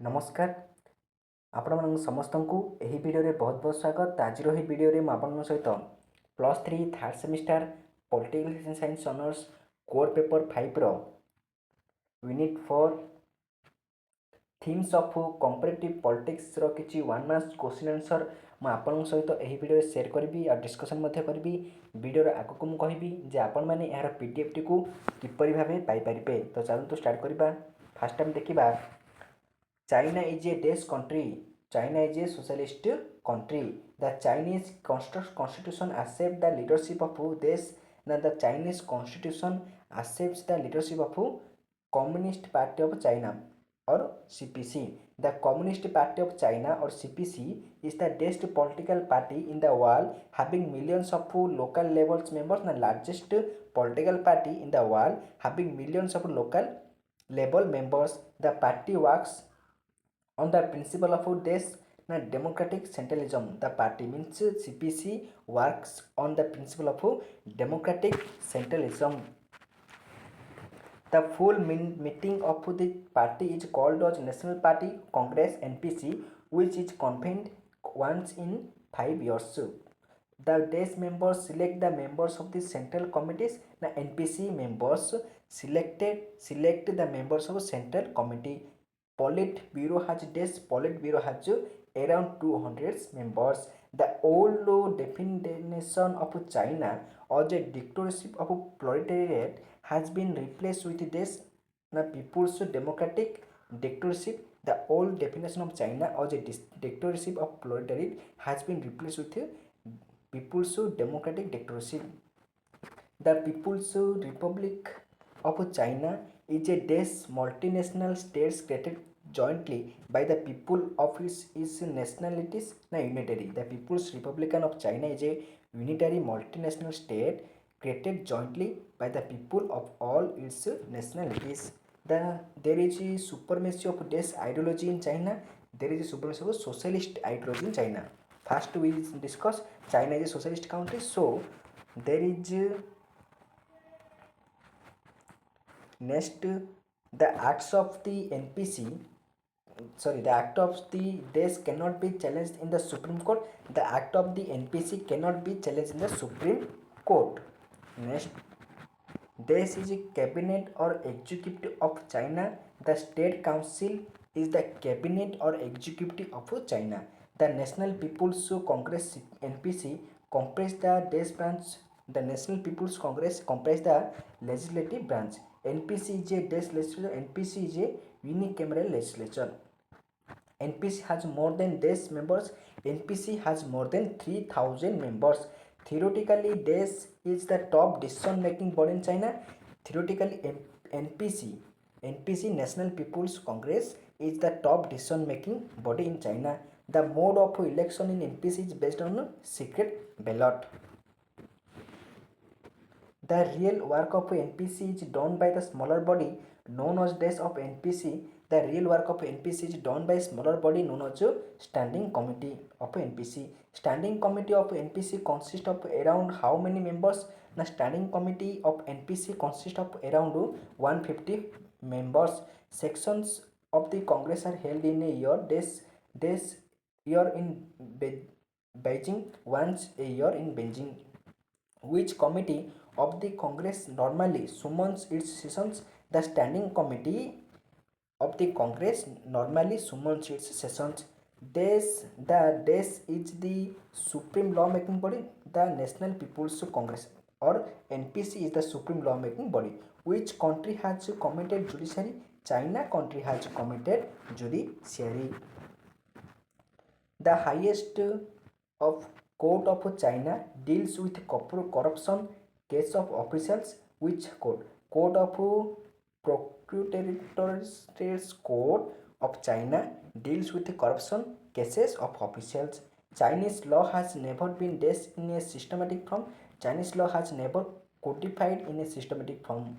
नमस्कार आपण समस्त को यही भिडियो बहुत बहुत स्वागत। आज ही भिडियो में आप सहित +3 third semester political science honours core paper 5 रो unit 4 themes of comparative politics रो किछि वन मार्क्स क्वेश्चन आंसर मैं आपन सहित यही वीडियो शेयर करी और डिस्कशन मध्य करी। वीडियो आगे को कहबी जे आपण माने यार पीडीएफ टी को किपरि भाबे पाई परिबे। तो चलतु स्टार्ट करबा। फर्स्ट टाइम देखिबा China is a desk country. China is a socialist country. The Chinese constitution accepts the leadership of this. Now the Chinese constitution accepts the leadership of Communist Party of China or CPC. The Communist Party of China or CPC is the best political party in the world, having millions of local levels members. The largest political party in the world, having millions of local level members. The party works on the principle of this democratic centralism. The party means CPC works on the principle of democratic centralism. The full meeting of the party is called as National Party Congress NPC, which is convened once in 5 years. The desk members select the members of the central committees. The NPC members select the members of central committee. Politburo has around 200 members. The old definition of China as a dictatorship of proletariat has been replaced with this people's democratic dictatorship. The old definition of China as a dictatorship of proletariat has been replaced with people's democratic dictatorship. The People's Republic of China is a multinational state created jointly by the people of its nationalities unitary. The People's Republic of China is a unitary multinational state created jointly by the people of all its nationalities. There is a supremacy of this ideology in China. There is a supremacy of socialist ideology in China. First we discuss China is a socialist country. So there is next the acts of the act of the desk cannot be challenged in the Supreme Court. The act of the NPC cannot be challenged in the Supreme Court. Next, this is a cabinet or executive of China. The State Council is the cabinet or executive of China. The National People's Congress NPC comprise the desk branch. The National People's Congress comprise the legislative branch. NPC is a desk legislature. NPC is a unicameral legislature. NPC has more than this members. NPC has more than 3000 members. Theoretically, this is the top decision making body in China. Theoretically, NPC National People's Congress is the top decision making body in China. The mode of election in NPC is based on secret ballot. The real work of NPC is done by the smaller body known as desk of NPC. The real work of NPC is done by smaller body known as Standing Committee of NPC. Standing Committee of NPC consists of around how many members? The Standing Committee of NPC consists of around 150 members. Sections of the Congress are held in a year. This year in Beijing, once a year in Beijing. Which committee of the Congress normally summons its sessions? The Standing Committee of the Congress normally summons its sessions. This is the supreme law making body. The National People's Congress or NPC is the supreme law making body. Which country has committed judiciary? China country has committed judiciary. The highest of court of China deals with corruption case of officials. Which court? Court of Procurator's Court of China deals with corruption cases of officials. Chinese law has never been dealt in a systematic form. Chinese law has never codified in a systematic form.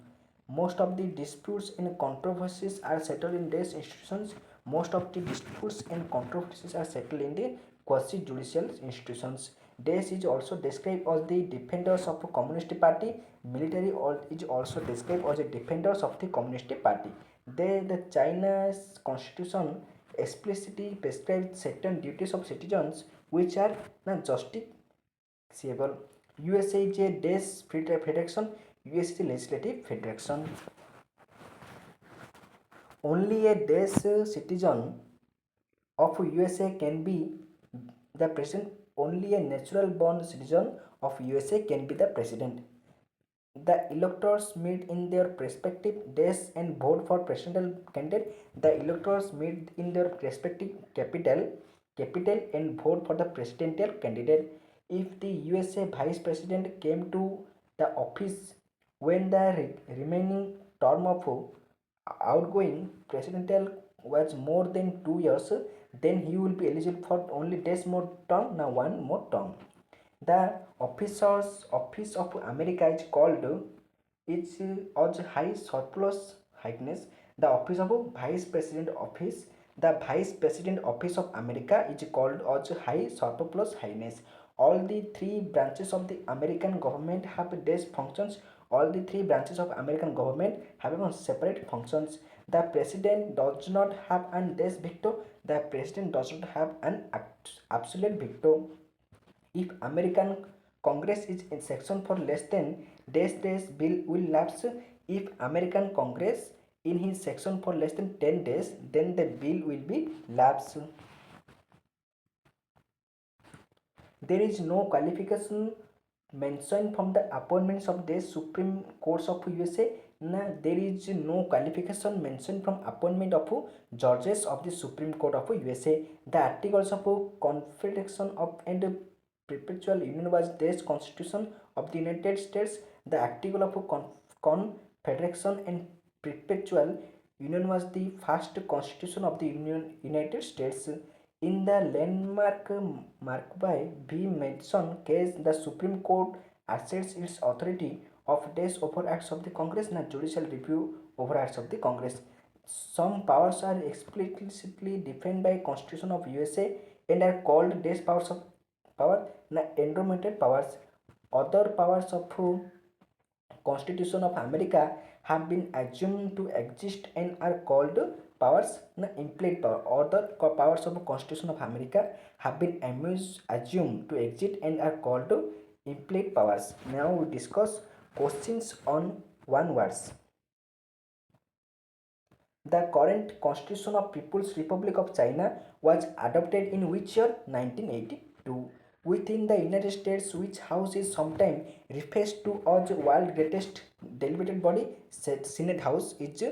Most of the disputes and controversies are settled in these institutions. Most of the disputes and controversies are settled in the quasi-judicial institutions. This is also described as the defenders of the Communist Party. Military is also described as the defenders of the Communist Party. The China's constitution explicitly prescribes certain duties of citizens which are justiciable. USA is a desk federation. US is a legislative federation. Only a desk citizen of USA can be the president. Only a natural born citizen of USA can be the president. The electors meet in their respective desks and vote for presidential candidate. The electors meet in their respective capital and vote for the presidential candidate. If the USA vice president came to the office when the remaining term of outgoing presidential was more than 2 years, then he will be eligible for only this more term, now one more term. The office of America is called is as high surplus highness. The office of vice president office, the vice president office of America is called as high surplus highness. All the three branches of the American government have these functions. All the three branches of American government have separate functions. The president does not have an desk veto. The president does not have an absolute veto. If American Congress is in session for less than days, bill will lapse. If American Congress in his section for less than 10 days, then the bill will be lapse. There is no qualification mentioned from the appointments of the Supreme Courts of USA. There is no qualification mentioned from appointment of judges of the Supreme Court of USA. The articles of Confederation of and Perpetual Union was this Constitution of the United States. The article of Confederation and Perpetual Union was the first Constitution of the United States. In the landmark Markby v. Madison case, the Supreme Court asserts its authority of this over acts of the Congress and judicial review over acts of the Congress. Some powers are explicitly defined by Constitution of USA and are called these powers of power enumerated powers. Other powers of Constitution of America have been assumed to exist and are called powers implied power. Other powers of Constitution of America have been assumed to exist and are called implied powers. Now we discuss questions on one words. The current Constitution of People's Republic of China was adopted in which year? 1982. Within the United States, which house is sometimes referred to as world greatest deliberative body? Senate House is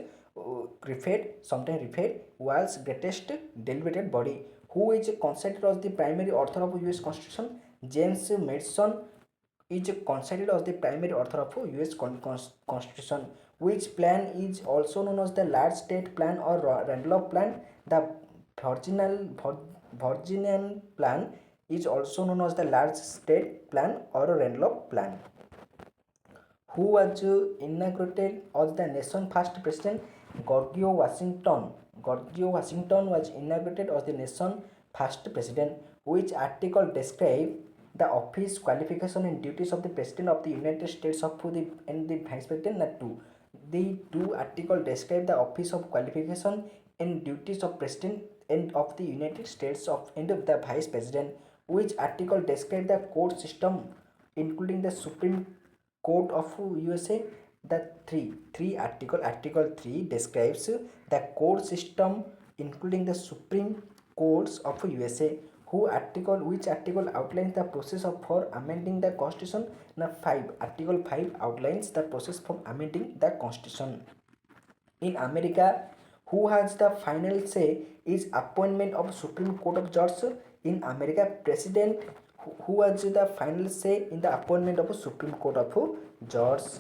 sometimes referred world's greatest deliberative body. Who is considered as the primary author of US Constitution? James Madison is considered as the primary author of US Constitution. Which plan is also known as the large state plan or Randolph plan? The Virginian plan is also known as the large state plan or Randolph plan. Who was inaugurated as the nation's first president? George Washington. George Washington was inaugurated as the nation's first president. Which article describes the office, qualification and duties of the president of the United States and the vice president? The two articles describe the office of qualification and duties of president and of the United States and of the vice president. Which article describe the court system including the Supreme Court of USA? The article 3 describes the court system including the Supreme Courts of USA. Which article outlines the process for amending the Constitution? Article 5 outlines the process for amending the Constitution. In America, who has the final say is appointment of Supreme Court of Judges? In America, president who has the final say in the appointment of Supreme Court of Judges.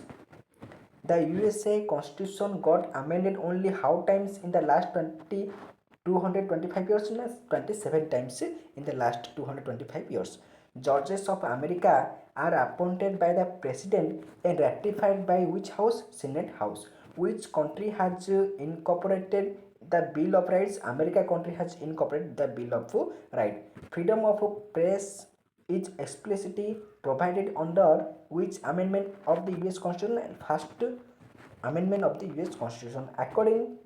The USA Constitution got amended only how times in the last 225 years? 27 times in the last 225 years. Judges of America are appointed by the president and ratified by which house? Senate House. Which country has incorporated the Bill of Rights? America country has incorporated the Bill of Rights. Freedom of press is explicitly provided under which amendment of the US Constitution? First amendment of the US Constitution. According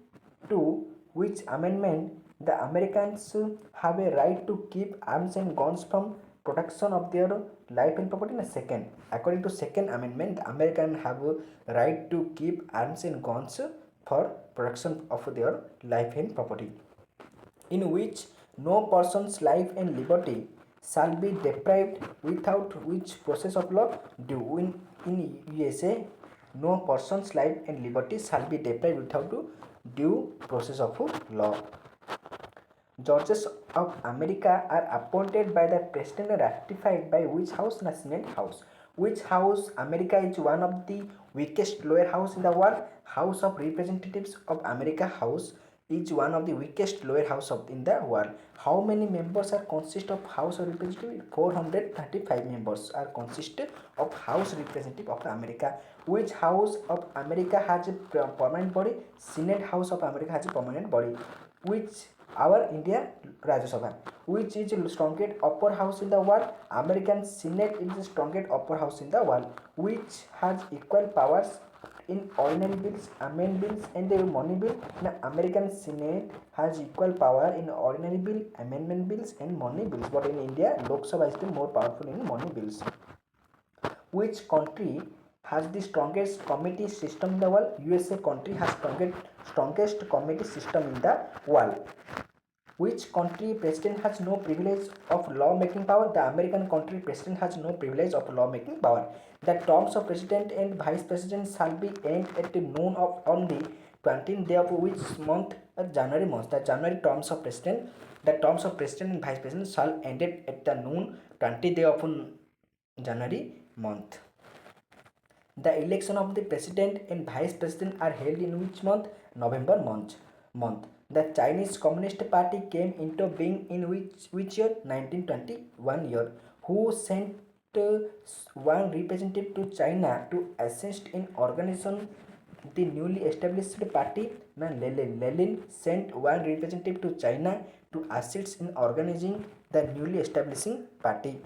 to which amendment The Americans have a right to keep arms and guns from protection of their life and property. And second, according to Second Amendment, the American have a right to keep arms and guns for protection of their life and property, in which no person's life and liberty shall be deprived without which process of law due. In USA, no person's life and liberty shall be deprived without due process of law. Judges of America are appointed by the president and ratified by which house? The Senate House. Which house? America is one of the weakest lower house in the world. House of Representatives of America House is one of the weakest lower house in the world. How many members are consist of House of Representatives? 435 members are consist of House Representative of America. Which house of America has a permanent body? Senate House of America has a permanent body. Which our India Rajya Sabha, which is the strongest upper house in the world? American Senate is the strongest upper house in the world, which has equal powers in ordinary bills, amendment bills, and the money bill. Now, American Senate has equal power in ordinary bill, amendment bills, and money bills. But in India, Lok Sabha is the more powerful in money bills. Which country has the strongest committee system in the world? USA country has strongest committee system in the world. Which country president has no privilege of law making power? The American country president has no privilege of law making power. The terms of president and vice president shall be end at the noon of on the 20th day of which month? January month. The January terms of president, the terms of president and vice president shall end at the noon 20th day of January month. The election of the president and vice president are held in which month? November month. The Chinese Communist Party came into being in which year? 1921 year. Who sent one representative to China to assist in organizing the newly established party? Lenin. Lenin sent one representative to China to assist in organizing the newly establishing party,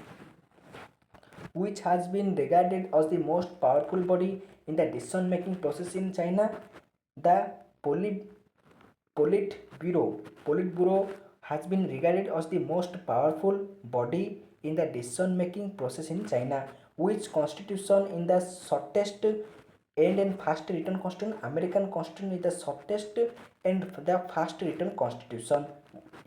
which has been regarded as the most powerful body in the decision making process in China. The Politburo has been regarded as the most powerful body in the decision making process in China. Which constitution in the shortest and fast written constitution? American constitution is the shortest and the fast written constitution.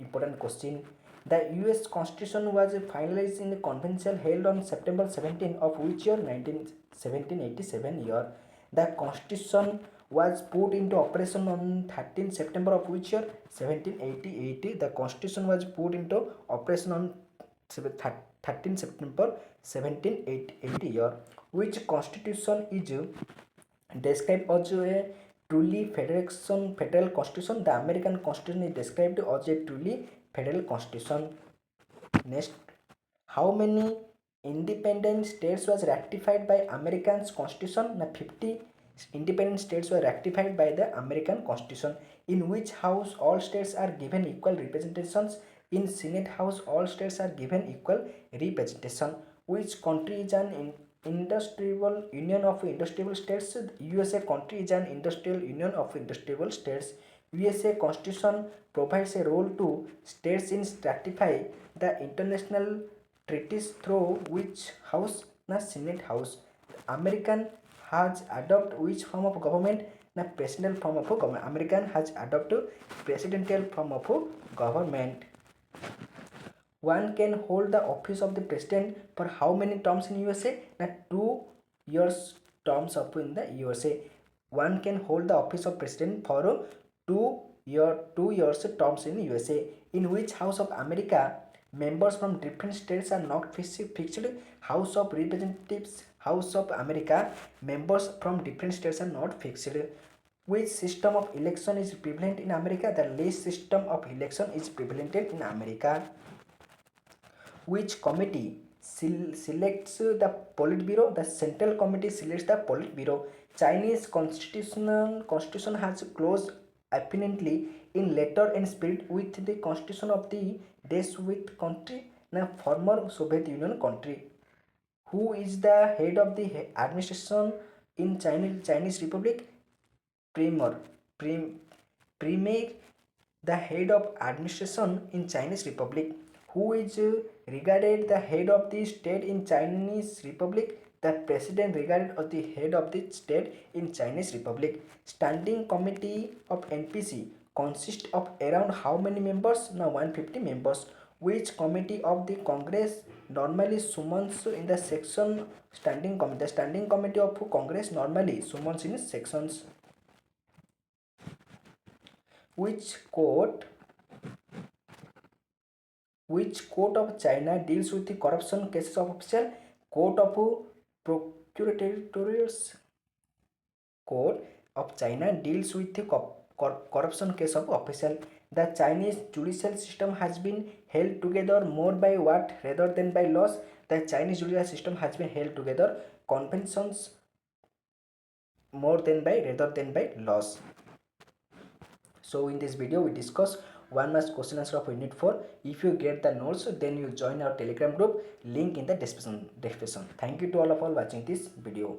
Important question. The US Constitution was finalized in the convention held on September 17 of which year? 1787 year. The Constitution was put into operation on 13 September of which year? 1788. The Constitution was put into operation on 13 September 1780 year. Which Constitution is described as a truly federal constitution? The American Constitution is described as a truly federal constitution. Next, how many independent states was ratified by American Constitution? Now 50 independent states were ratified by the American Constitution. In which house all states are given equal representations? In Senate House all states are given equal representation. Which country is an industrial union of industrial states? USA country is an industrial union of industrial states. USA Constitution provides a role to states in ratify the international treaties through which house? The Senate House. American has adopted which form of government? The presidential form of government. American has adopted presidential form of government. One can hold the office of the president for how many terms in USA? The 2 years terms of in the USA. One can hold the office of president for 2 years terms in USA. In which house of America members from different states are not fixed? House of Representatives, House of America members from different states are not fixed. Which system of election is prevalent in America? The list system of election is prevalent in America. Which committee selects the Politburo? The Central Committee selects the Politburo. Chinese constitution has close affinity in letter and spirit with the constitution of the desk with country? Now former Soviet Union country. Who is the head of the administration in Chinese Republic? Premier. Premier the head of administration in Chinese Republic? Who is regarded the head of the state in Chinese Republic? The president regarded as the head of the state in Chinese Republic. Standing committee of NPC consists of around how many members? Now 150 members. Which committee of the Congress normally summons in the section standing committee? The standing committee of Congress normally summons in sections. Which court of China deals with the corruption cases of official? Court of Procuratorials. Court of China deals with the corruption case of official. The Chinese judicial system has been held together more by what rather than by laws? The Chinese judicial system has been held together conventions more than by rather than by laws. So in this video we discuss one mass question answer of unit 4. If you get the notes, then you join our telegram group, link in the description. Thank you to all of watching this video.